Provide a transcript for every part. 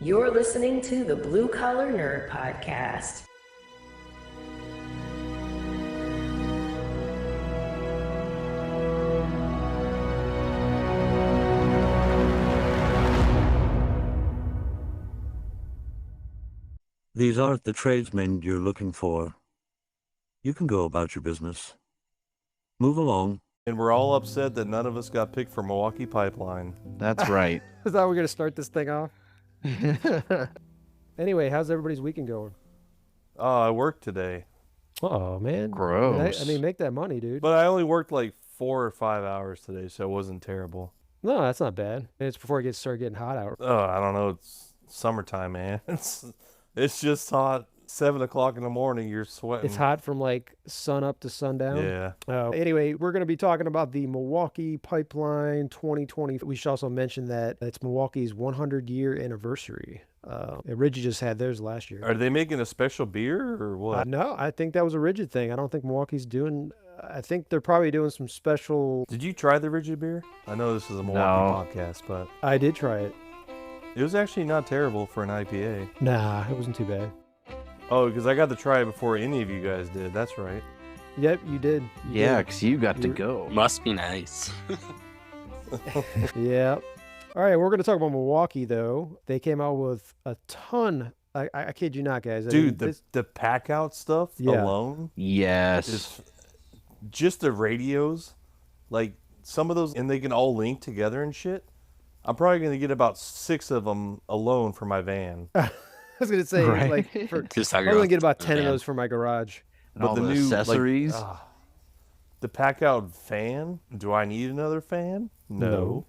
You're listening to the Blue Collar Nerd Podcast. These aren't the tradesmen you're looking for. You can go about your business. Move along. And we're all upset that none of us got picked for Milwaukee Pipeline. That's right. Is that how we're going to start this thing off? Anyway, how's everybody's weekend going? Oh, I worked today. Oh man. Gross. I mean, make that money, dude. But I only worked like 4 or 5 hours today, so it wasn't terrible. No, that's not bad. It's before it starts getting hot out. Oh, I don't know. It's summertime, man. It's just hot. 7 o'clock in the morning, you're sweating. It's hot from like sun up to sundown. Yeah. Anyway, we're going to be talking about the Milwaukee Pipeline 2020. We should also mention that it's Milwaukee's 100-year anniversary. Rigid just had theirs last year. Are they making a special beer or what? No, I think that was a Rigid thing. I don't think Milwaukee's doing... I think they're probably doing some special... Did you try the Rigid beer? I know this is a Milwaukee podcast, but... I did try it. It was actually not terrible for an IPA. Nah, it wasn't too bad. Oh, because I got to try it before any of you guys did. That's right. Yep, you did. Yeah, because you got to go. Must be nice. Yeah. All right, we're going to talk about Milwaukee, though. They came out with a ton. I kid you not, guys. Dude, the pack out stuff alone Yes. is just the radios. Like, some of those, and they can all link together and shit. I'm probably going to get about 6 of them alone for my van. I was going to say, Right. like, Just I'm going to get about 10 of those for my garage. And all the accessories. The pack out fan, do I need another fan? No.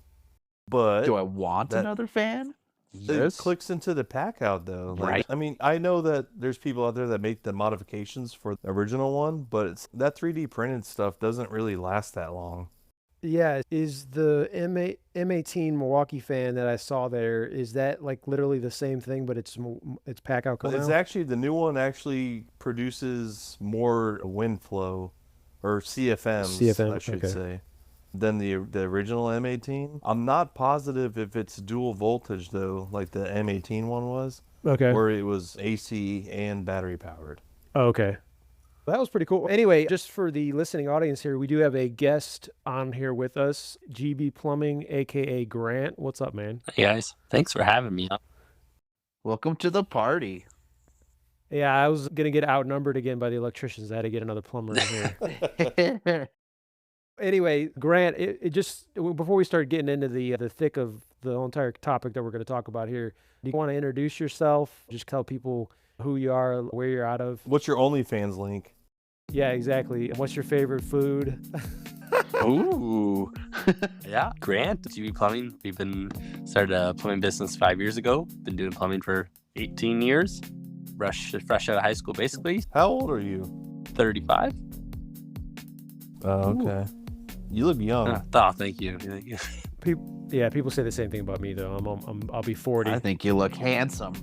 But Do I want that- another fan? it clicks into the pack out though. Like, Right. I mean, I know that there's people out there that make the modifications for the original one, but that 3D printed stuff doesn't really last that long. Yeah, is the M18 Milwaukee fan that I saw there, is that like literally the same thing, but it's pack out It's now? actually, the new one actually produces more wind flow, or CFMs, CFM, I should okay. say, than the original M18. I'm not positive if it's dual voltage though, like the M18 one was, Okay. or it was AC and battery powered. Oh, okay. That was pretty cool. Anyway, just for the listening audience here, we do have a guest on here with us, GB Plumbing, aka Grant. What's up, man? Hey guys, thanks for having me. Welcome to the party. Yeah, I was gonna get outnumbered again by the electricians. I had to get another plumber in here. Anyway, Grant, it just before we start getting into the thick of the whole entire topic that we're going to talk about here, do you want to introduce yourself? Just tell people who you are, where you're out of. What's your OnlyFans link? Yeah, exactly. What's your favorite food? Ooh. Yeah, Grant, GB Plumbing. We've started a plumbing business 5 years ago. Been doing plumbing for 18 years. Fresh out of high school, basically. How old are you? 35. Oh, okay. You look young. Oh, thank you. People say the same thing about me though. I'll be 40. I think you look handsome.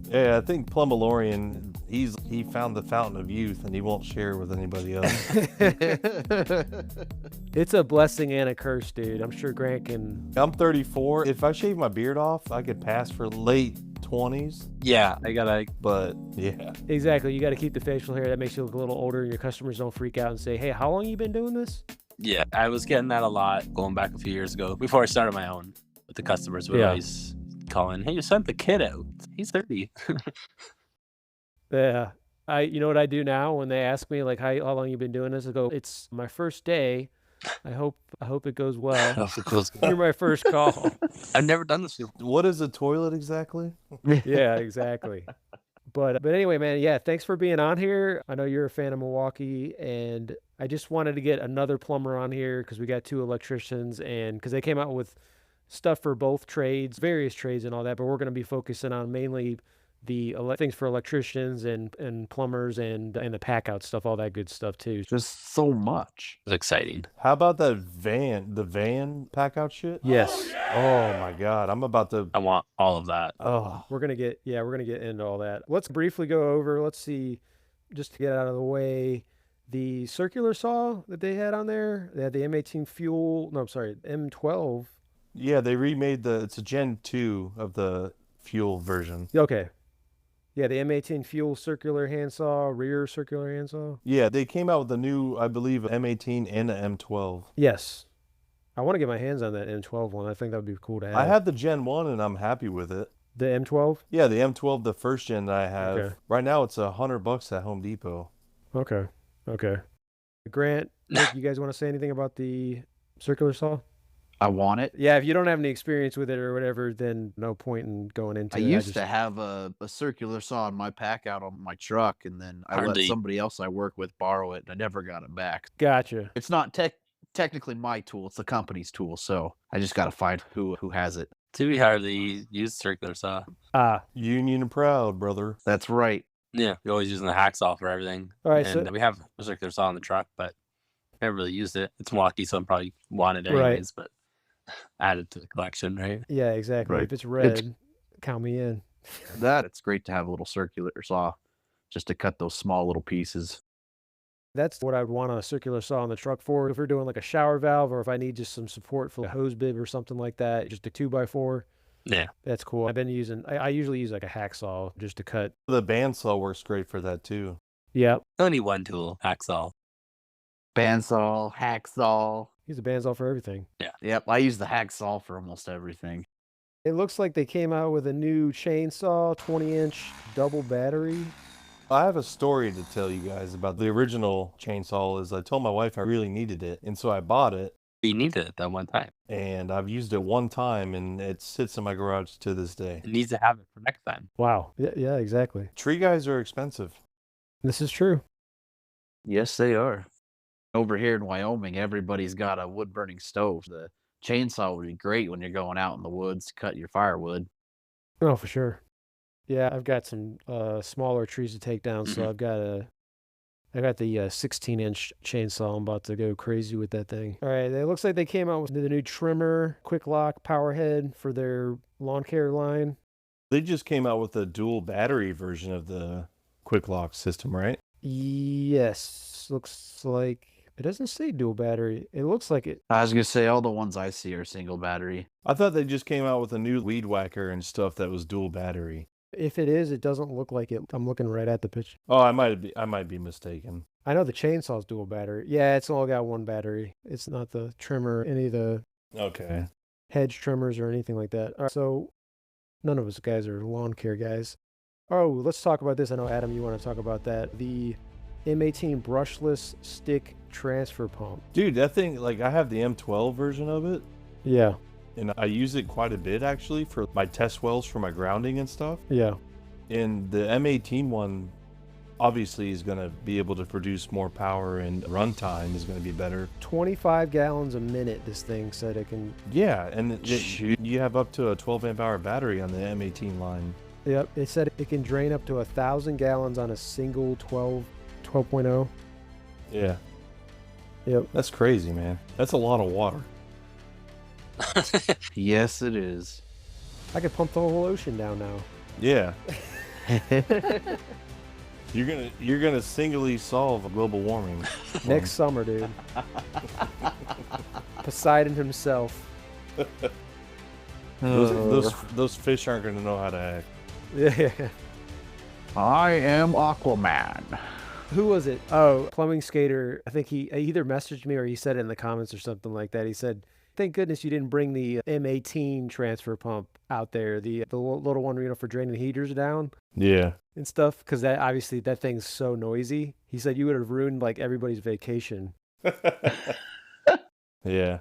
Yeah, I think Plumbalorian, he found the fountain of youth and he won't share with anybody else. It's a blessing and a curse, dude. I'm sure Grant can. I'm 34. If I shave my beard off, I could pass for late 20s. Yeah, I gotta. But yeah, Exactly. You got to keep the facial hair. That makes you look a little older, and your customers don't freak out and say, "Hey, how long you been doing this?" Yeah, I was getting that a lot going back a few years ago before I started my own. But the customers would always call in, "Hey, you sent the kid out. He's 30." Yeah. You know what I do now when they ask me like how long you been doing this? I go, "It's my first day. I hope it goes well." You're my first call. I've never done this before. what is a toilet exactly? Yeah, exactly. But anyway, man, yeah, thanks for being on here. I know you're a fan of Milwaukee, and I just wanted to get another plumber on here because we got 2 electricians, and because they came out with stuff for both trades, various trades and all that, but we're going to be focusing on mainly the things for electricians and plumbers and the pack out stuff, all that good stuff too. Just so much. It was exciting. How about the van pack out shit? Yes. Oh my God, I'm about to. I want all of that. Oh, We're going to get into all that. Let's briefly go over, let's see, just to get out of the way, the circular saw that they had on there. They had the M18 M12. yeah, they remade it's a Gen 2 of the fuel version. Okay. Yeah, the M18 fuel circular handsaw, rear circular handsaw. Yeah, they came out with a new, I believe, M18 and an M12. Yes. I want to get my hands on that M12 one. I think that would be cool to have. I had the Gen 1 and I'm happy with it. The M12? Yeah, the M12, the first gen that I have. Okay. Right now it's $100 at Home Depot. Okay. Grant, Nick, you guys want to say anything about the circular saw? I want it. Yeah, if you don't have any experience with it or whatever, then no point in going into I it. used to have a circular saw in my pack out on my truck, and then I let somebody else I work with borrow it, and I never got it back. Gotcha. It's not technically my tool; it's the company's tool. So I just got to find who has it. We hardly use circular saw. Union and proud, brother. That's right. Yeah, we're always using the hacksaw for everything. All right, and so we have a circular saw in the truck, but never really used it. It's Milwaukee, so I'm probably want it anyways, but add it to the collection, right? yeah, exactly. Right. If it's red, count me in. It's great to have a little circular saw just to cut those small little pieces. That's what I'd want a circular saw in the truck for. If we're doing like a shower valve, or if I need just some support for a hose bib or something like that, just a 2x4. Yeah. That's cool. I've been using, I usually use like a hacksaw just to cut. The bandsaw works great for that too. Yep. Only one tool, hacksaw. Bandsaw, hacksaw. Use a bandsaw for everything. Yep, I use the hacksaw for almost everything. It looks like they came out with a new chainsaw, 20-inch double battery. I have a story to tell you guys about the original chainsaw. Is I told my wife I really needed it, and so I bought it. You needed it that one time. And I've used it one time, and it sits in my garage to this day. It needs to have it for next time. Wow. Yeah, exactly. Tree guys are expensive. This is true. Yes, they are. Over here in Wyoming, everybody's got a wood-burning stove. The chainsaw would be great when you're going out in the woods to cut your firewood. Oh, for sure. Yeah, I've got some smaller trees to take down, so I got the 16-inch chainsaw. I'm about to go crazy with that thing. All right, it looks like they came out with the new trimmer, quick lock, power head for their lawn care line. They just came out with a dual battery version of the quick lock system, right? Yes, looks like it doesn't say dual battery. It looks like it. I was going to say all the ones I see are single battery. I thought they just came out with a new weed whacker and stuff that was dual battery. If it is, it doesn't look like it. I'm looking right at the picture. Oh, I might be mistaken. I know the chainsaw's dual battery. Yeah, it's all got one battery. It's not the trimmer, any of the hedge trimmers or anything like that. All right, so none of us guys are lawn care guys. Oh, let's talk about this. I know, Adam, you want to talk about that. The M18 brushless stick transfer pump. Dude, that thing, like, I have the M12 version of it. Yeah. And I use it quite a bit, actually, for my test wells for my grounding and stuff. Yeah. And the M18 one, obviously, is going to be able to produce more power, and runtime is going to be better. 25 gallons a minute, this thing said it can. Yeah, and you have up to a 12 amp hour battery on the M18 line. Yep, it said it can drain up to 1,000 gallons on a single 12.0. Yeah. Yep. That's crazy, man. That's a lot of water. Yes, it is. I could pump the whole ocean down now. Yeah. You're gonna singly solve global warming. Next summer, dude. Poseidon himself. Those fish aren't gonna know how to act. Yeah. I am Aquaman. Who was it? Oh, Plumbing Skater. I think he either messaged me or he said it in the comments or something like that. He said, thank goodness you didn't bring the M18 transfer pump out there, the little one, for draining the heaters down. Yeah. And stuff, because that obviously that thing's so noisy. He said you would have ruined like everybody's vacation. Yeah.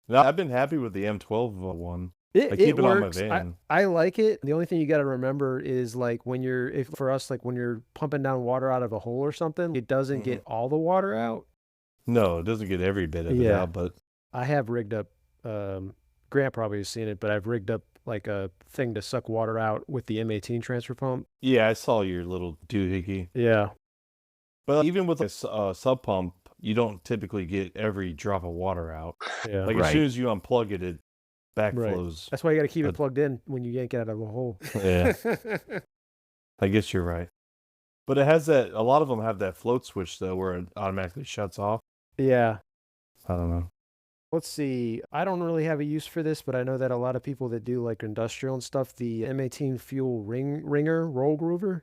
No, I've been happy with the M12 one. I keep it on my works. van. I like it. The only thing you got to remember is like when you're pumping down water out of a hole or something, it doesn't get all the water out. No, it doesn't get every bit of it out, but I have rigged up, Grant probably has seen it, but I've rigged up like a thing to suck water out with the M18 transfer pump. yeah, I saw your little doohickey. Yeah. But even with a sub pump, you don't typically get every drop of water out. Yeah. Like as soon as you unplug it, it backflows. That's why you got to keep it plugged in when you yank it out of a hole. Yeah. I guess you're right. But it has a lot of them have that float switch though, where it automatically shuts off. Yeah. I don't know. Let's see. I don't really have a use for this, but I know that a lot of people that do like industrial and stuff, the M18 fuel ringer roll groover.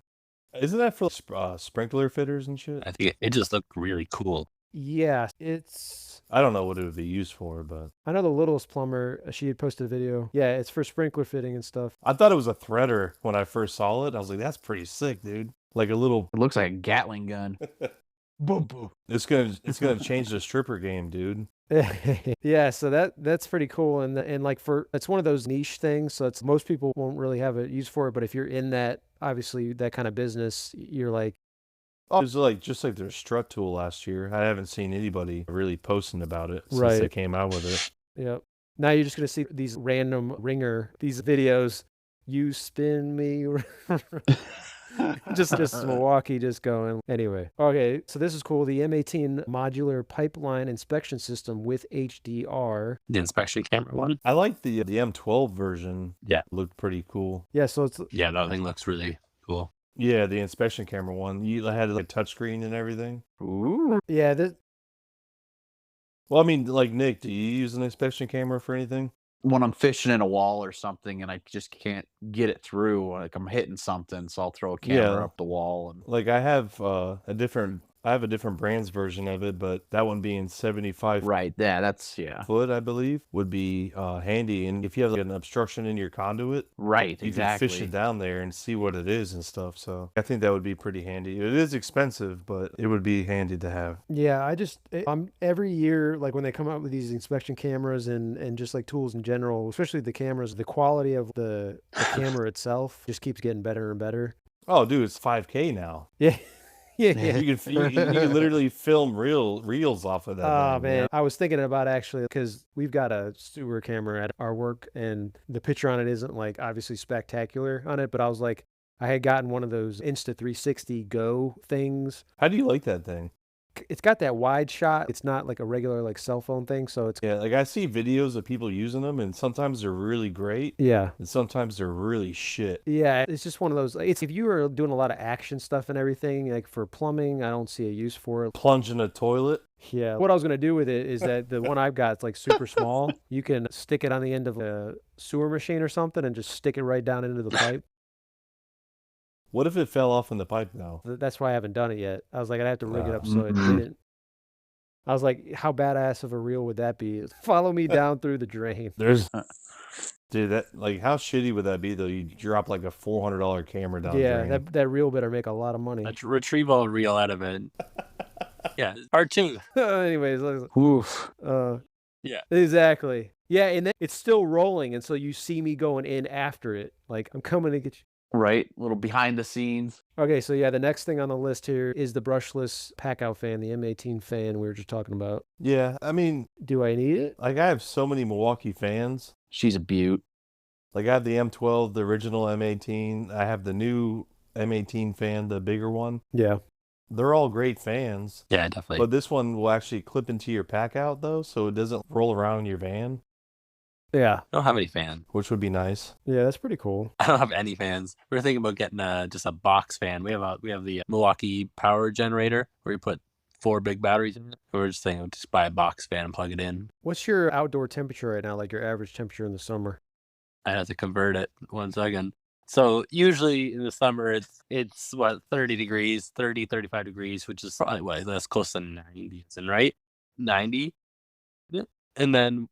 Isn't that for sprinkler fitters and shit? I think it just looked really cool. Yeah, it's. I don't know what it would be used for, but I know the littlest plumber, she had posted a video. Yeah, it's for sprinkler fitting and stuff. I thought it was a threader when I first saw it. I was like, that's pretty sick, dude. Like a little. It looks like a Gatling gun. Boom, boom. It's gonna change the stripper game, dude. Yeah, so that's pretty cool, and like for it's one of those niche things, so it's most people won't really have a use for it, but if you're in that obviously that kind of business, you're like, Oh, it was like just like their strut tool last year. I haven't seen anybody really posting about it since Right. they came out with it. yep. Now you're just gonna see these random these videos. You spin me. just Milwaukee just going. Anyway, okay, so this is cool. The M18 modular pipeline inspection system with HDR. The inspection camera one. I like the M12 version. Yeah. Looked pretty cool. Yeah, so it's Yeah, that thing looks really cool. Yeah, the inspection camera one. You had like touchscreen and everything. Ooh. yeah, this, Well, I mean, like Nick, do you use an inspection camera for anything? When I'm fishing in a wall or something and I just can't get it through, like I'm hitting something, so I'll throw a camera Yeah. up the wall. And Like I have a different brand's version of it, but that one being 75 right, yeah, that's foot, I believe, would be handy. And if you have like an obstruction in your conduit, right, you exactly. can fish it down there and see what it is and stuff. So I think that would be pretty handy. It is expensive, but it would be handy to have. yeah, I'm every year, like when they come out with these inspection cameras and just like tools in general, especially the cameras, the quality of the camera itself just keeps getting better and better. Oh, dude, it's 5K now. Yeah. Yeah. You can literally film reels off of that. Oh thing, man, I was thinking about actually because we've got a sewer camera at our work, and the picture on it isn't like obviously spectacular on it, but I was like, I had gotten one of those Insta360 Go things. How do you like that thing? It's got that wide shot. It's not like a regular like cell phone thing, so it's Yeah, like I see videos of people using them, and sometimes they're really great, yeah. and sometimes they're really shit. Yeah, it's just one of those. It's if you are doing a lot of action stuff and everything, like for plumbing, I don't see a use for it. Plunge in a toilet. Yeah, what I was gonna do with it is that the one I've got is like super small. You can stick it on the end of a sewer machine or something and just stick it right down into the pipe. What if it fell off in the pipe now? That's why I haven't done it yet. I was like, I'd have to rig it up so it didn't. I was like, how badass of a reel would that be? Follow me down through the drain. There's, dude, that like how shitty would that be though? You drop like a $400 camera down. Yeah, the drain. that reel better make a lot of money. A retrieval reel out of it. Yeah, part two. Anyways, Oof. Yeah. Exactly. Yeah, and then it's still rolling, and so you see me going in after it. Like, I'm coming to get you. Right, little behind the scenes. Okay, so yeah, the next thing on the list here is the brushless pack-out fan, the M18 fan we were just talking about. Yeah, I mean, Do I need it? like I have so many Milwaukee fans. She's a beaut. Like I have the M12, the original M18. I have the new M18 fan, the bigger one. Yeah. They're all great fans. Yeah, definitely. But this one will actually clip into your pack out though, so it doesn't roll around in your van, Yeah. I don't have any fan. which would be nice. Yeah, that's pretty cool. I don't have any fans. We were thinking about getting just a box fan. We have the Milwaukee power generator where you put 4 big batteries in it. We were just thinking just buy a box fan and plug it in. What's your outdoor temperature right now, like your average temperature in the summer? I have to convert it 1 second. So usually in the summer it's what 30 degrees, 30, 35 degrees, which is probably what that's close to 90, isn't it, right? 90. Yeah. And then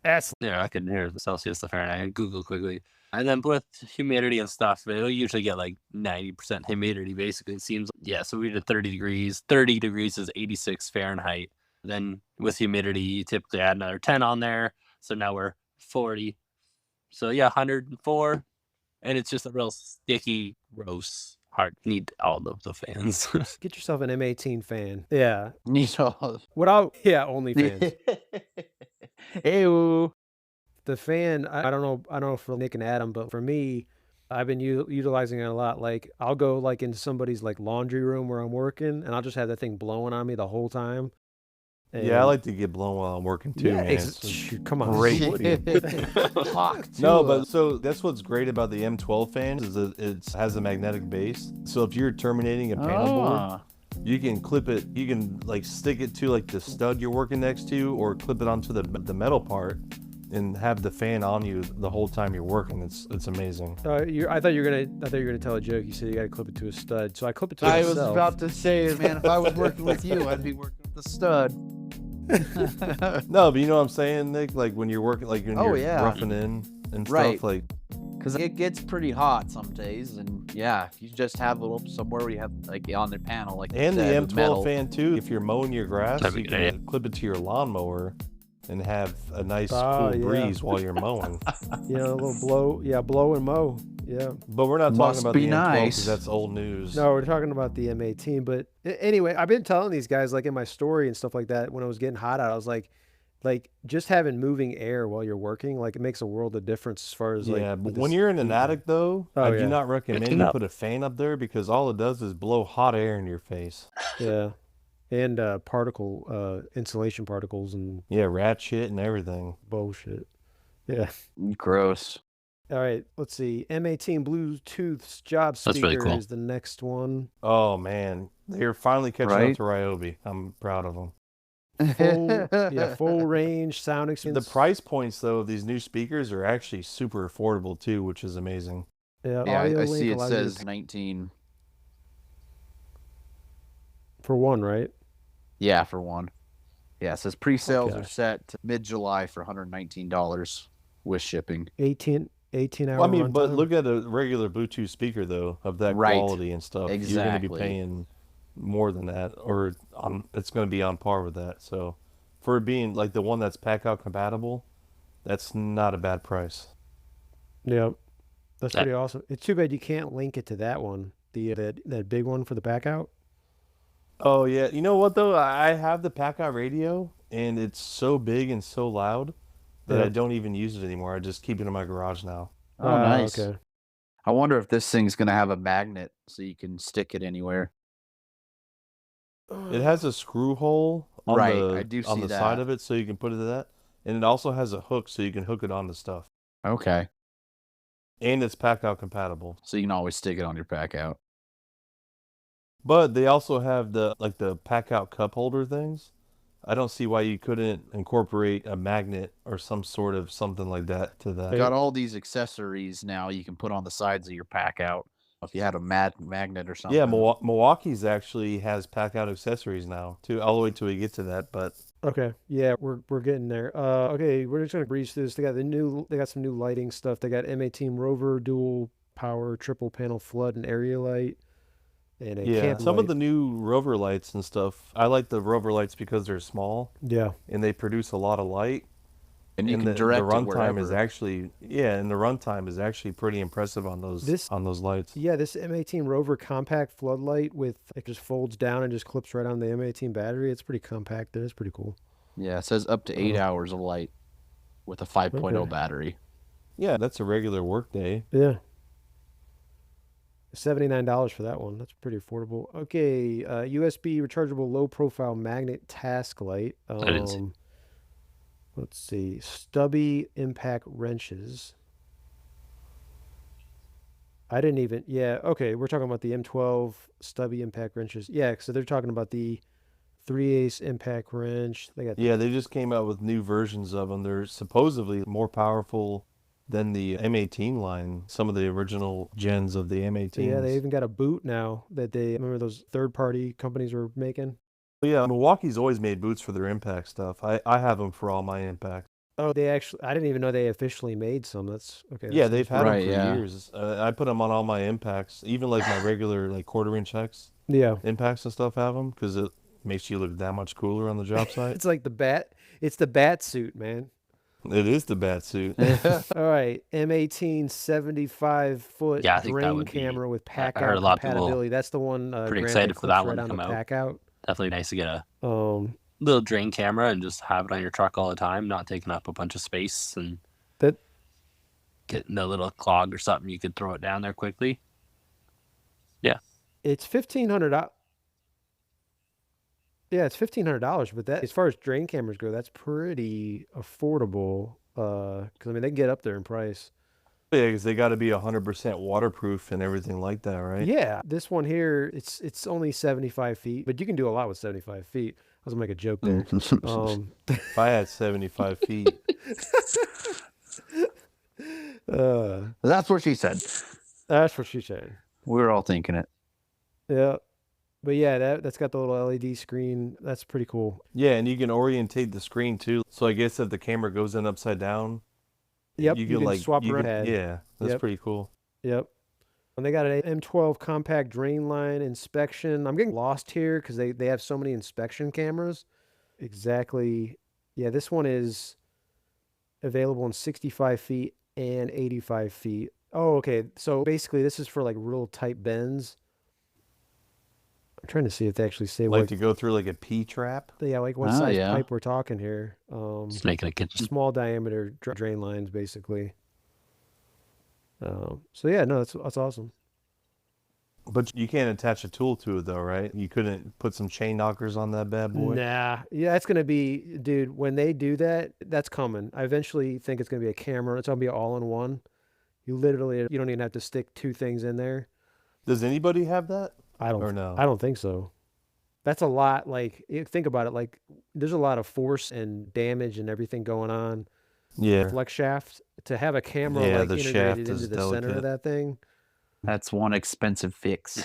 That's I can hear the Celsius, the Fahrenheit. Google quickly. And then with humidity and stuff, it'll usually get like 90% humidity, basically. It seems, yeah, so we did 30 degrees. 30 degrees is 86 Fahrenheit. Then with humidity, you typically add another 10 on there. So now we're 40. So yeah, 104. And it's just a real sticky, gross, hard. Need all of the fans. get yourself an M18 fan. Yeah. You know. Only fans. Ew. The fan, I don't know for Nick and Adam, but for me, I've been utilizing it a lot. Like I'll go like into somebody's like laundry room where I'm working, and I'll just have that thing blowing on me the whole time. Yeah, I like to get blown while I'm working too, man. Shoot, come on. great. Fuck, No, too. but so that's what's great about the M12 fans is that it has a magnetic base. So if you're terminating a panel board, You can clip it. You can like stick it to like the stud you're working next to, or clip it onto the metal part, and have the fan on you the whole time you're working. It's amazing. I thought you were gonna tell a joke. You said you got to clip it to a stud, so I clip it to I myself. was about to say, man, if I was working with you, I'd be working with the stud. No, but you know what I'm saying, Nick? Like when you're working, like when you're yeah. roughing in and Right. stuff, like Because it gets pretty hot some days, and yeah, if you just have a little somewhere where you have like on the panel, like you and the said, with M12 metal. fan too. If you're mowing your grass, That'd be you a good can clip it to your lawnmower and have a nice Ah, cool yeah. breeze while you're mowing. Yeah, a little blow and mow. Yeah. But we're not talking Must about be the M12 nice. because that's old news. No, we're talking about the M18. But anyway, I've been telling these guys like in my story and stuff like that when it was getting hot out, I was like just having moving air while you're working, like it makes a world of difference as far as like. Yeah, but with when this you're in an heat. attic though, Oh, I yeah. do not recommend Good you up. put a fan up there because all it does is blow hot air in your face. Yeah. And insulation particles and Yeah, rat shit and everything. bullshit. Yeah. Gross. All right, let's see. M18 Bluetooth job That's speaker really cool. is the next one. Oh man, they're finally catching up Right? to Ryobi. I'm proud of them. Full range sound The experience. price points though of these new speakers are actually super affordable too, which is amazing. Yeah, Yeah, audio I link see it allows you to says 19. for one, right? Yeah, for one. Yeah, it says pre-sales Okay. are set to mid-July for $119 with shipping. 18 hour Well, I mean, but runtime. look at a regular Bluetooth speaker though of that Right. quality and stuff. You're going to be Exactly. paying more than that, or it's going to be on par with that. So, for it being like the one that's pack out compatible, that's not a bad price. Yeah, that's That- pretty awesome. It's too bad you can't link it to that one, that big one for the pack out. Oh yeah, you know what though? I have the pack out radio, and it's so big and so loud that Yeah. I don't even use it anymore. I just keep it in my garage now. Oh, Ah, nice. Okay. I wonder if this thing's going to have a magnet so you can stick it anywhere. It has a screw hole on Right, the I do on see the side that. of it, so you can put it to that, and it also has a hook so you can hook it onto stuff, Okay. and it's pack out compatible. So you can always stick it on your pack out. But they also have the pack out cup holder things. I don't see why you couldn't incorporate a magnet or some sort of something like that to that. Got all these accessories now you can put on the sides of your pack out. If you had a magnet or something. Yeah, Milwaukee's actually has pack out accessories now too, all the way till we get to that. But Okay. Yeah, we're getting there. Okay, we're just gonna breeze through this. They got some new lighting stuff. They got M18 Rover dual power triple panel flood and area light. And a yeah, camp some light. of the new Rover lights and stuff. I like the Rover lights because they're small Yeah. and they produce a lot of light. and you And can the direct it runtime is wherever. actually and the runtime is actually pretty impressive on those lights. Yeah, this M18 Rover compact floodlight with it just folds down and just clips right on the M18 battery. It's pretty compact. It's pretty cool. Yeah, it says up to 8 hours of light with a 5.0 Okay. battery. Yeah, that's a regular work day. Yeah. $79 for that one. That's pretty affordable. Okay, USB rechargeable low profile magnet task light. didn't see- Let's see. Stubby impact wrenches. I didn't even. Yeah, okay. We're talking about the M12 stubby impact wrenches. Yeah, so they're talking about the 3/8 impact wrench. They got Yeah, they just came out with new versions of them. They're supposedly more powerful than the M18 line, some of the original gens of the M18s. Yeah, they even got a boot now that they remember those third-party companies were making. Yeah, Milwaukee's always made boots for their impact stuff. I have them for all my impacts. Oh, they actually. I didn't even know they officially made some. That's okay. Yeah, that's they've had Right, them for yeah. years. I put them on all my impacts, even like my regular like quarter-inch hex Yeah. impacts and stuff have them because it makes you look that much cooler on the job site. It's like the bat. It's the bat suit, man. It is the bat suit. All right, M18 75-foot Yeah, I think that drain would be- camera with pack I heard out a lot of people compatibility. That's the one. pretty Grant, excited that for clips that one right to on come the out. pack out. Definitely nice to get a Um, little drain camera and just have it on your truck all the time, not taking up a bunch of space and that getting a little clog or something. You could throw it down there quickly. it's $1,500. Yeah, it's $1,500, but that as far as drain cameras go, that's pretty affordable. Because I mean they can get up there in price. Yeah, because they got to be 100% waterproof and everything like that, right? Yeah, this one here, it's only 75 feet, but you can do a lot with 75 feet. I was gonna make a joke there. If I had 75 feet, That's what she said. That's what she said. We were all thinking it. Yeah, but yeah, that's got the little LED screen. That's pretty cool. yeah, and you can orientate the screen too. So I guess if the camera goes in upside down, Yep, you you can can swap around. yeah, that's Yep. pretty cool. Yep. And they got an M12 compact drain line inspection. I'm getting lost here because they have so many inspection cameras. Exactly. Yeah, this one is available in 65 feet and 85 feet. Oh, okay. So basically, this is for like real tight bends. I'm trying to see if they actually say Like what. to go through like a P trap. Yeah, like what Oh, size yeah. pipe we're talking here. Just making a kitchen. Small diameter drain lines, basically. So yeah, no, that's awesome. But you can't attach a tool to it though, right? You couldn't put some chain knockers on that bad boy. Nah, yeah, it's gonna be, dude. When they do that, that's coming. I eventually think it's gonna be a camera. It's gonna be all in one. You don't even have to stick two things in there. Does anybody have that? I don't. Or no? I don't think so. That's a lot. Like, think about it. Like, there's a lot of force and damage and everything going on. Yeah. Flex shaft to have a camera Yeah, like the integrated shaft into is the center delicate. of that thing. That's one expensive fix.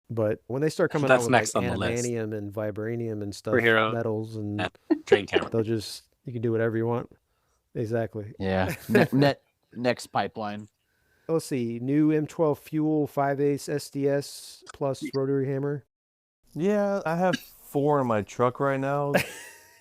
But when they start coming out That's with next like on the list. adamantium and vibranium and stuff, Superhero metals and at drain camera. they'll just you can do whatever you want. Exactly. Yeah. Next pipeline. Let's see. New M12 fuel 5/8 SDS plus rotary hammer. Yeah, I have 4 in my truck right now.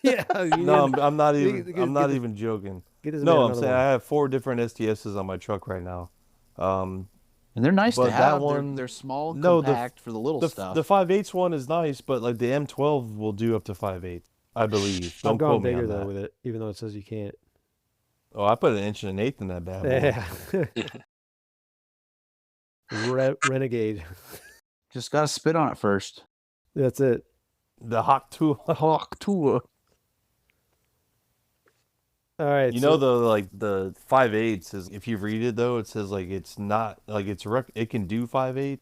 Yeah. No, I'm not even. get- I'm not get this- even joking. Get this man No, I'm another saying one. I have 4 different STSs on my truck right now. And they're nice But to that have. one- They're small, No, compact for the little The stuff. 5/8 one is nice, but like the M12 will do up to 5/8, I believe. I've Don't gone quote me bigger on though that. with it, even though it says you can't. Oh, I put an 1.1 in that bad boy. Yeah. Renegade. Just gotta spit on it first. That's it. The Hawk 2. Hawk tour. All right. You know, though, like the 5/8 is, if you read it though, it says like it's not like it can do 5/8,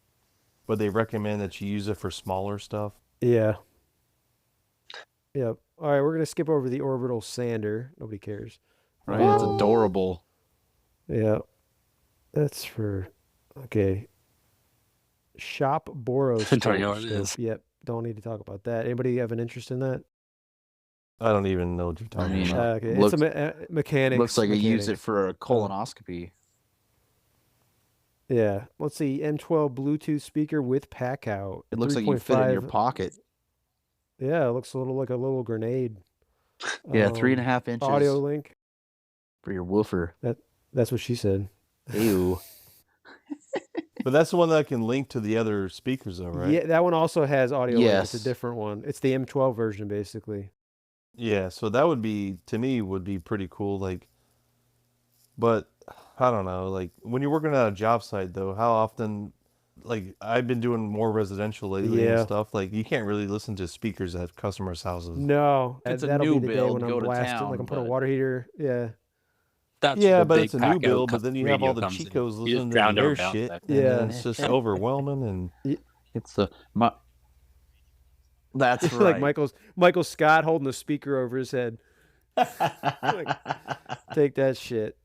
but they recommend that you use it for smaller stuff. Yeah. Yep. All right, we're gonna skip over the orbital sander. Nobody cares. Right? It's adorable. Yeah. That's for okay. Shop Boros. Don't know what it stove. is. Yep. Don't need to talk about that. Anybody have an interest in that? I don't even know what you're talking mean, about. Okay. Looks- It's a mechanics. Looks like you use mechanics. it for a colonoscopy. Yeah. Let's see. M12 Bluetooth speaker with pack out. It looks like you fit it in your 3.5. pocket. Yeah, it looks a little like a little grenade. Yeah, 3.5 inches Audio link. for your woofer. That's what she said. Ew. But that's the one that can link to the other speakers, though, right? Yeah, that one also has audio link. It's a Yes. different one. It's the M12 version, basically. Yeah, so that would be, to me, would be pretty cool. Like, but I don't know. Like, when you're working at a job site, though, how often, like, I've been doing more residential lately and Yeah. stuff. Like, you can't really listen to speakers at customers' houses. No, It's a that'll new be the day build, when I'm go to blasting, town, like I'm putting a but- water heater. Yeah, That's Yeah, the but big it's a pack new out build, but custom then you have all radio the comes in. Chicos You just listening to drown their out shit, that. and Yeah. then it's just overwhelming. And It's the That's like right. Michael Scott holding the speaker over his head. Take that shit.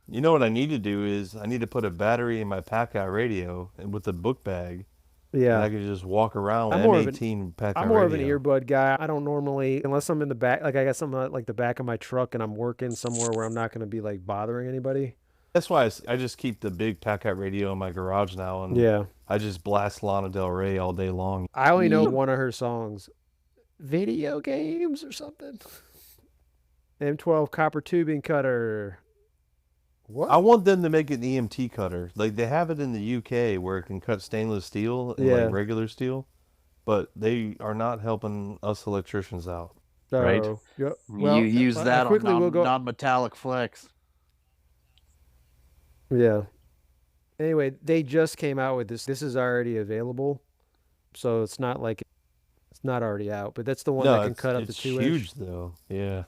you know what I need to do is I need to put a battery in my pack out radio and with a book bag, and Yeah, I can just walk around I'm with more of an- M18 pack out I'm more of an radio. earbud guy. I don't normally, unless I'm in the back, like I got something like the back of my truck and I'm working somewhere where I'm not going to be like bothering anybody. That's why I just keep the big pack out radio in my garage now, and Yeah, I just blast Lana Del Rey all day long. I only know one of her songs, video games or something. M12 copper tubing cutter. What? I want them to make an EMT cutter. Like they have it in the UK where it can cut stainless steel and Yeah. like regular steel, but they are not helping us electricians out. right? Oh, yep. You use that on quickly we'll go. non-metallic flex. Yeah. Anyway, they just came out with this. This is already available, so it's not like it's not already out. But that's the one that can cut up to it's 2 inch. huge though. Yeah.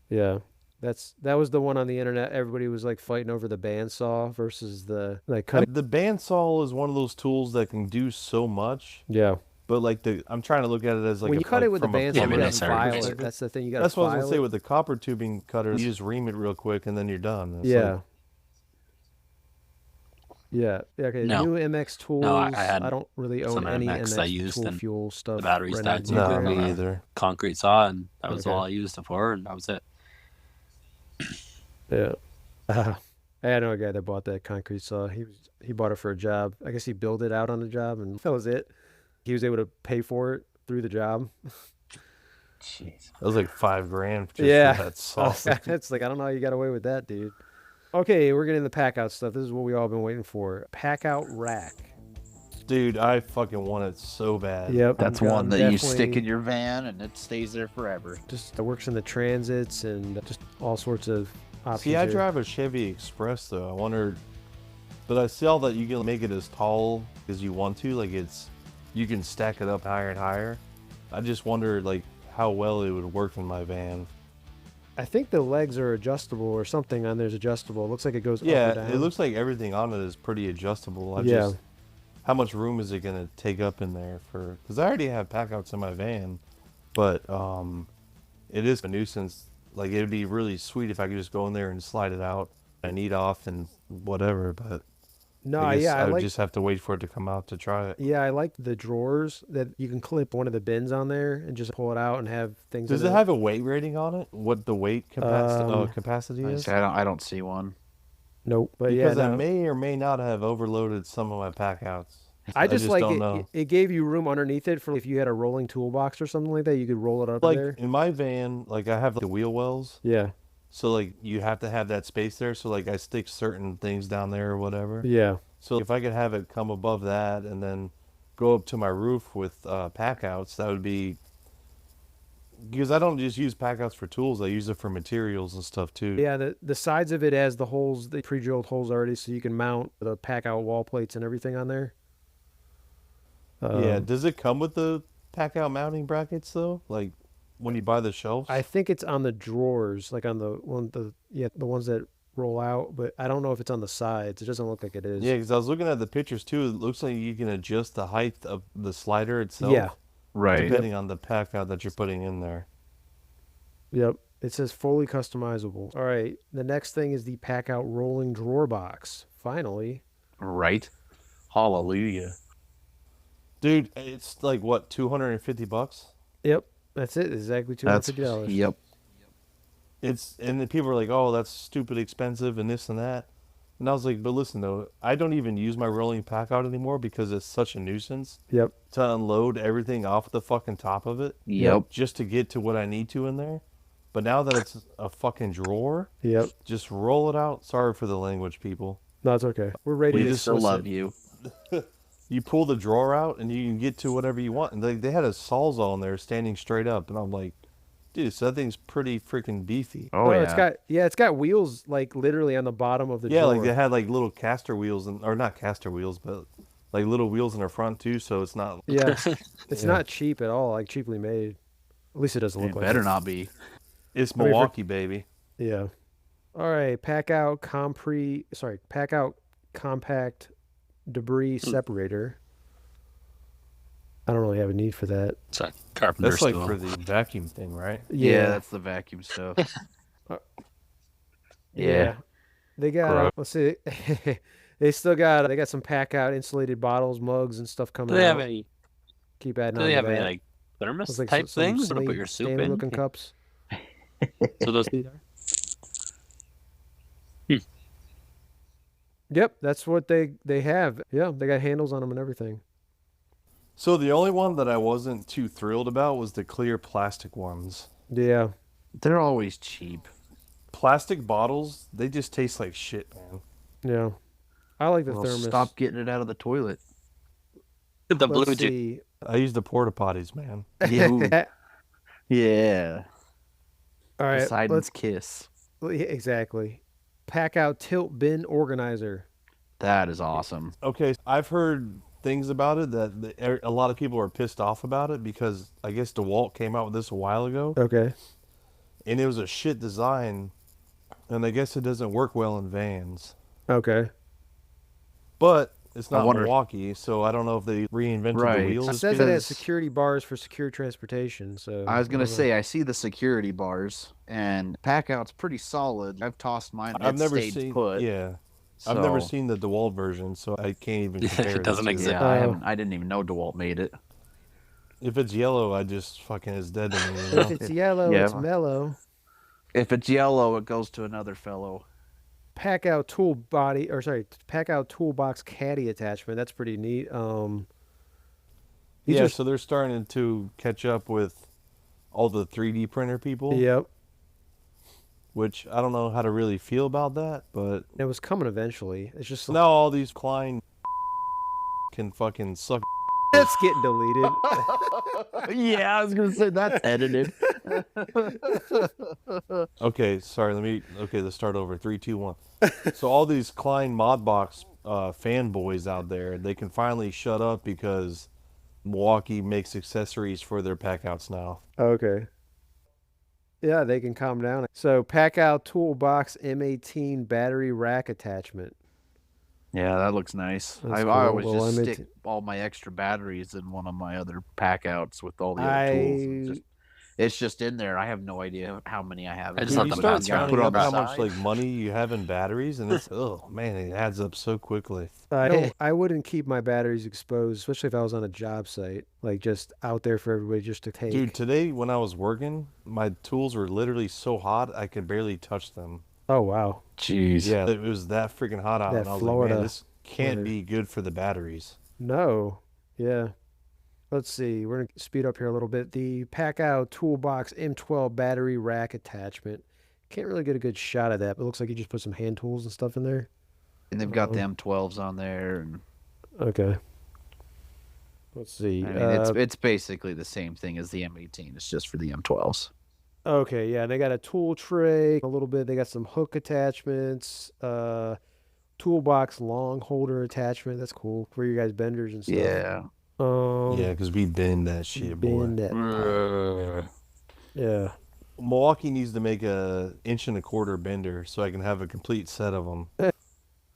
Yeah. That was the one on the internet. Everybody was like fighting over the bandsaw versus the like cutting. The bandsaw is one of those tools that can do so much, Yeah. but like I'm trying to look at it as like When you cut it with the from a bandsaw, Yeah, you but gotta that's our file reason. it. That's the thing. You gotta That's what I was file gonna say it. with the copper tubing cutter. You just ream it real quick and then you're done. It's Yeah. like, Yeah. Okay. No. New MX tools. No, I had don't really own some any MX I used tool and fuel stuff. the batteries right now. died Do you too. no, agree? me either. concrete saw, and that was Okay. all I used it for, and that was it. Yeah. I know a guy that bought that concrete saw. He bought it for a job. I guess he billed it out on the job, and that was it. He was able to pay for it through the job. Jeez. That was like $5,000 just Yeah. for that saw. It's like, I don't know how you got away with that, dude. Okay, we're getting the pack out stuff. This is what we all been waiting for. Pack out rack. Dude, I fucking want it so bad. Yep. That's I'm one that you stick definitely- in your van and it stays there forever. Just it works in the transits and just all sorts of options. See, I here. drive a Chevy Express though. I wonder, but I saw that you can make it as tall as you want to. Like you can stack it up higher and higher. I just wonder like how well it would work in my van. I think the legs are adjustable or something on there's adjustable. It looks like it goes up or Yeah, down. it looks like everything on it is pretty adjustable. Yeah. How much room is it gonna take up in there for? Because I already have packouts in my van, but it is a nuisance. Like it'd be really sweet if I could just go in there and slide it out and eat off and whatever. But No, I guess yeah, I would like just have to wait for it to come out to try it. I like the drawers that you can clip one of the bins on there and just pull it out and have things. Does in it have a weight rating on it? What the weight capacity I is? say I don't see one. Nope, but Because yeah, I no. may or may not have overloaded some of my packouts. I just like don't it. know. It gave you room underneath it for if you had a rolling toolbox or something like that, you could roll it up Like there. in my van, like I have the wheel wells, Yeah, so like you have to have that space there. So like I stick certain things down there or whatever. yeah, So if I could have it come above that and then go up to my roof with packouts, that would be. Because I don't just use packouts for tools; I use it for materials and stuff too. yeah. The sides of it has the holes, the pre-drilled holes already, so you can mount the pack out wall plates and everything on there. Yeah. Does it come with the packout mounting brackets though? Like when you buy the shelves? I think it's on the drawers, like on the ones that roll out, but I don't know if it's on the sides. It doesn't look like it is. Yeah, because I was looking at the pictures too. It looks like you can adjust the height of the slider itself. Yeah. Right. Depending on the packout that you're putting in there. Yep. It says fully customizable. All right. The next thing is the pack out rolling drawer box. Finally. Right. Hallelujah. Dude, it's like what, $250? Yep. That's it. Exactly $250. Yep. And then people are like, "Oh, that's stupid expensive and this and that." And I was like, "But listen though, I don't even use my rolling packout anymore because it's such a nuisance Yep. to unload everything off the fucking top of it Yep. just to get to what I need to in there. But now that it's a fucking drawer, Yep. just roll it out. Sorry for the language, people. No, it's okay. We're ready We to still dismiss love it. you. You pull the drawer out and you can get to whatever you want. And they had a Sawzall in there standing straight up, and I'm like, dude, so that thing's pretty freaking beefy. Oh, yeah. It's got wheels like literally on the bottom of the Yeah, drawer. like they had like little caster wheels or not caster wheels, but like little wheels in the front too. So it's not. Yeah. It's Yeah. not cheap at all, like cheaply made. At least it doesn't It look like better it. not be. It's mean, for- Milwaukee, baby. Yeah. All right, pack out compact debris separator. I don't really have a need for that. It's a carpenter That's like tool. for the vacuum thing, right? Yeah, that's the vacuum stuff. Yeah. They got Gross. let's see. they got some pack out insulated bottles, mugs and stuff coming Do they out. have any? Keep adding Do on they to have any that. like thermos Looks like type some things to Slane put your soup Stanley in? looking cups. So those. Yep, that's what they have. Yeah, they got handles on them and everything. So the only one that I wasn't too thrilled about was the clear plastic ones. Yeah. They're always cheap. Plastic bottles, they just taste like shit, man. Yeah. I like the Well, thermos. stop getting it out of the toilet. The blue Let's juice. see. I use the porta potties, man. Yeah. Yeah. All right, Poseidon's kiss. yeah, exactly. Pack out tilt bin organizer. That is awesome. Okay, I've heard things about it that a lot of people are pissed off about it because I guess DeWalt came out with this a while ago, Okay. and it was a shit design, And I guess it doesn't work well in vans. Okay. But it's I not wonder- Milwaukee, so I don't know if they reinvented the Right. wheels. It says it has Because- security bars for secure transportation. So I was gonna don't know. say I see the security bars and pack out's pretty solid. I've tossed mine. I've It never stayed seen. put. Yeah, I've never so- seen the DeWalt version, so I can't even Yeah, compare. it doesn't the two. exist. Yeah, I Oh. haven't. I didn't even know DeWalt made it. If it's yellow, I just fucking is dead to me. You If know? it's yellow, Yeah. it's mellow. If it's yellow, it goes to another fellow. Pack out pack out toolbox caddy attachment. That's pretty neat. These Yeah, are- so they're starting to catch up with all the 3D printer people. Yep. Which I don't know how to really feel about that, but It was coming eventually. It's just now all these Klein can fucking suck. it's getting deleted. Yeah, I was gonna say that's edited. Okay, sorry. Let's start over. 3, 2, 1. So all these Klein Modbox fanboys out there, they can finally shut up because Milwaukee makes accessories for their packouts now. Okay. Yeah, they can calm down. So pack out toolbox M18 battery rack attachment. Yeah, that looks nice. That's I cool. always Well, just I'm stick into- all my extra batteries in one of my other pack outs with all the other I- tools. And it's just in there. I have no idea how many I have. I just Dude, let you them start bounce around. counting Put up on the how much side. like money you have in batteries, and it's oh man, it adds up so quickly. I wouldn't keep my batteries exposed, especially if I was on a job site, like just out there for everybody just to take. Dude, today when I was working, my tools were literally so hot I could barely touch them. Oh wow. Jeez. Yeah, it was that freaking hot out, That and I was Florida like, man, this can't weather. be good for the batteries. No. Yeah. Let's see. We're gonna speed up here a little bit. The pack out toolbox M12 battery rack attachment. Can't really get a good shot of that, but it looks like you just put some hand tools and stuff in there. And they've got the M12s on there, and Okay. Let's see. I mean, it's basically the same thing as the M18. It's just for the M12s. Okay, yeah, they got a tool tray a little bit. They got some hook attachments, toolbox long holder attachment. That's cool for your guys' benders and stuff. Yeah. Yeah, because we bend that shit, boy. bend that. Yeah. Milwaukee needs to make a 1.25 inch bender so I can have a complete set of them.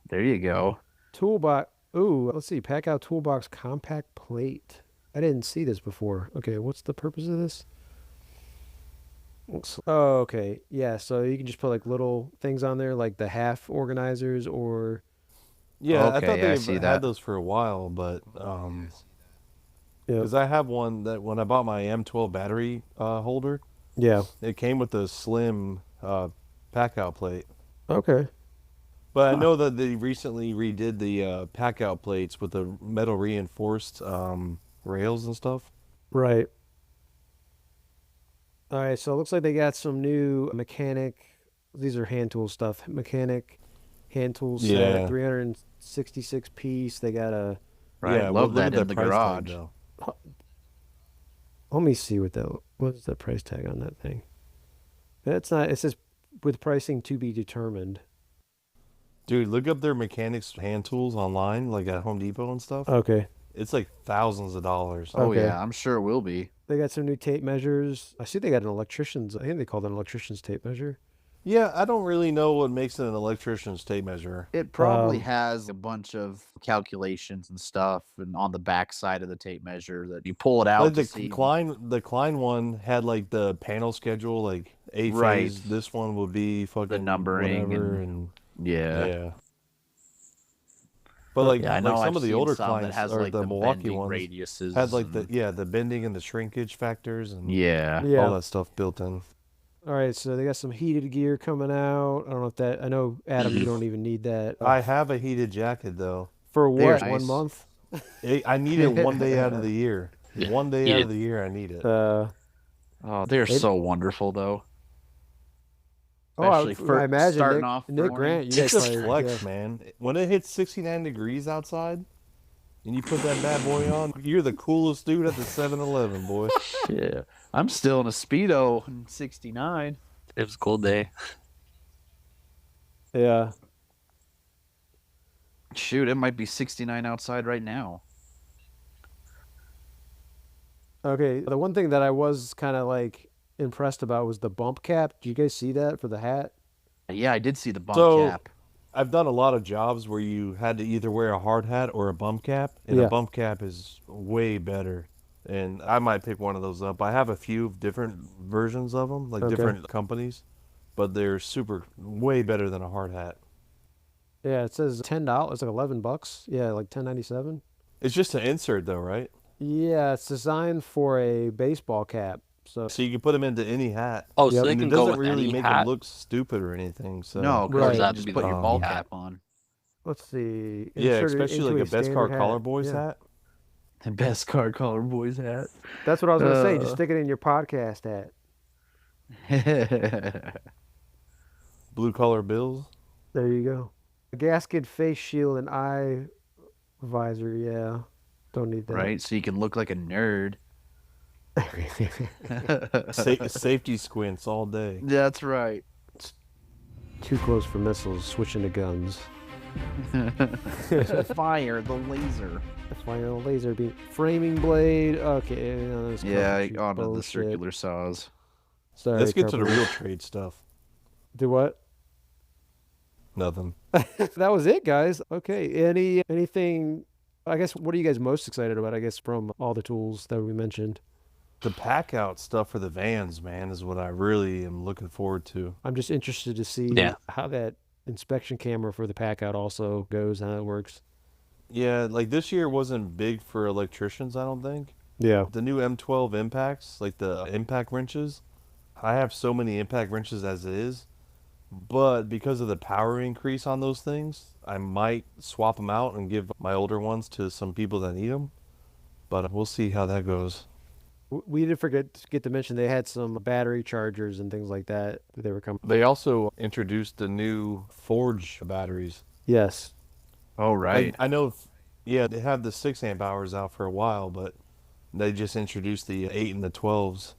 There you go. Toolbox. Ooh, let's see. Pack out toolbox compact plate. I didn't see this before. Okay, what's the purpose of this? Oh, okay. Yeah, so you can just put like little things on there, like the half organizers or. Yeah, Okay, I thought yeah, I they see had that. those for a while, but Yeah. because I have one that when I bought my M12 battery holder, Yeah. it came with a slim pack out plate. Okay. But I know that they recently redid the pack out plates with the metal reinforced rails and stuff. Right. All right, so it looks like they got some new mechanic. These are hand tool stuff. Mechanic hand tool set, Yeah. 366 piece. They got a. Right. Yeah, Love look at that in the price tag, garage. though. Let me see what's the price tag on that thing. That's not. It says with pricing to be determined. Dude, look up their mechanics hand tools online, like at Home Depot and stuff. Okay. It's like thousands of dollars. Oh Okay. yeah, I'm sure it will be. They got some new tape measures. I see they got an electrician's. I think they called it an electrician's tape measure. Yeah, I don't really know what makes it an electrician's tape measure. It probably Um, has a bunch of calculations and stuff, and on the back side of the tape measure that you pull it out Like to the see. Klein one had like the panel schedule, like A phase. Right. This one would be fucking numbering whatever, and- and Yeah. yeah. But like, Yeah, I know. like some I've of the seen older some that clients has or like the Milwaukee bending ones radiuses had like and- the bending and the shrinkage factors and Yeah. Yeah. all that stuff built in. All right, so they got some heated gear coming out. I don't know if that. I know Adam, you don't even need that. I have a heated jacket though. For They're what? 1 nice. month? I need it one day out of the year. Yeah, One day heat out it. of the year, I need it. Uh, Oh, they're They- so wonderful though. oh, I, Especially for I imagine starting Nick, off Nick morning. Grant. You It's guys a probably- flex, yeah. man. When it hits 69 degrees outside, and you put that bad boy on, you're the coolest dude at the 7-Eleven, boy. Yeah. I'm still in a Speedo in 69. It was a cold day. Yeah. Shoot, it might be 69 outside right now. Okay. The one thing that I was kind of like impressed about was the bump cap. Do you guys see that for the hat? Yeah, I did see the bump So cap. I've done a lot of jobs where you had to either wear a hard hat or a bump cap, and Yeah. a bump cap is way better. And I might pick one of those up. I have a few different versions of them, like Okay. different companies, but they're way better than a hard hat. Yeah, it says $10. It's like $11. Yeah, like $10.97. It's just an insert though, right? Yeah, it's designed for a baseball cap. So So you can put them into any hat. Oh, so Yep. they And it can go doesn't with really any make hat. them look stupid or anything. So No, because Right. you That can would just be put the your ball ball cap. cap on. let's see. yeah, Insert it especially into like a best standard car hat. collar boys Yeah. hat. The best card collar boys hat. That's what I was gonna say. Just Uh. stick it in your podcast hat. Blue collar bills. There you go. A gasket, face shield, and eye visor. Yeah, don't need that. Right, so you can look like a nerd. Safety squints all day. That's right. Too close for missiles. Switching to guns. Fire the laser. Fire a laser beam. Framing blade. Okay. No, that's Yeah, cartridge onto the bullshit. circular saws. Sorry. Let's get to the carpenter. real trade stuff. Do what? Nothing. That was it, guys. Okay. Anything? I guess. What are you guys most excited about? I guess from all the tools that we mentioned. The pack out stuff for the vans, man, is what I really am looking forward to. I'm just interested to see Yeah. how that inspection camera for the pack out also goes and how it works. Yeah, like this year wasn't big for electricians, I don't think. Yeah. The new M12 impacts, like the impact wrenches, I have so many impact wrenches as it is, but because of the power increase on those things, I might swap them out and give my older ones to some people that need them. But we'll see how that goes. We did forget to mention they had some battery chargers and things like that they were coming. They also introduced the new Forge batteries. Yes. Oh, right. I know, yeah, they had the 6 amp hours out for a while, but they just introduced the 8 and the 12s.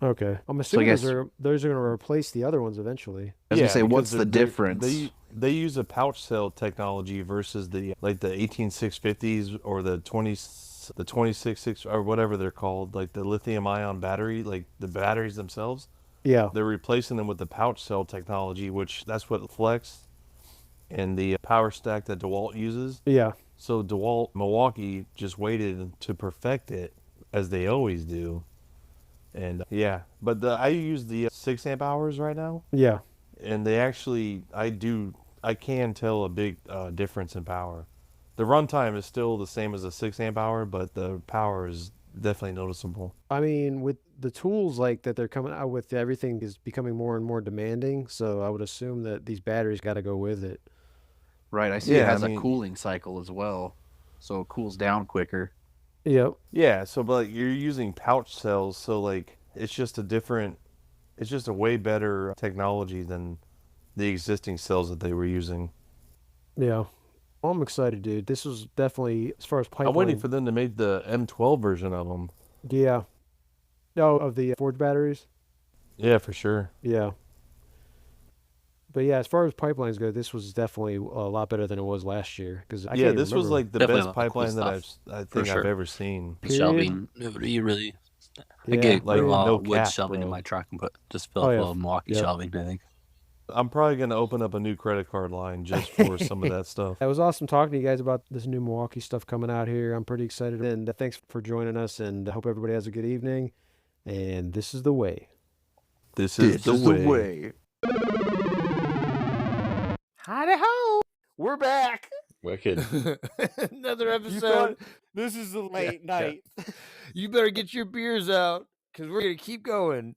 Okay. I'm assuming guess- those are going to replace the other ones eventually. I was gonna say, because what's the difference? They use a pouch cell technology versus the 18650s or the 266 or whatever they're called, like the lithium ion battery, like the batteries themselves. Yeah. They're replacing them with the pouch cell technology, which that's what Flex and the power stack that DeWalt uses. Yeah. So DeWalt Milwaukee just waited to perfect it, as they always do. And yeah, but I use the 6 amp hours right now, Yeah. and they actually, I can tell a big difference in power. The runtime is still the same as a 6 amp hour, but the power is definitely noticeable. I mean, with the tools like that they're coming out with, everything is becoming more and more demanding. So I would assume that these batteries got to go with it. Right, I see it Yeah, has I a mean- cooling cycle as well, so it cools down quicker. Yep. Yeah, so but you're using pouch cells, so like it's just a way better technology than the existing cells that they were using. Yeah. Well, I'm excited, dude. This was definitely, as far as pipeline. I'm waiting for them to make the M12 version of them. Yeah. No, of the Forge batteries. Yeah, for sure. Yeah. But yeah, as far as pipelines go, this was definitely a lot better than it was last year. Because Yeah, this was like the Definitely best a lot of cool pipeline that stuff, I for think I've sure. ever seen. Period. Shelving. You really. I Yeah, get like a lot no of wood cap, shelving in bro. my truck and just fill Oh, up yeah. full of Milwaukee Yep. shelving, I think. I'm probably gonna open up a new credit card line just for some of that stuff. It was awesome talking to you guys about this new Milwaukee stuff coming out here. I'm pretty excited, and thanks for joining us. And I hope everybody has a good evening. And this is the way. This is the way. Howdy ho! We're back. Wicked. Another You episode. thought this is the late night. You better get your beers out because we're gonna keep going.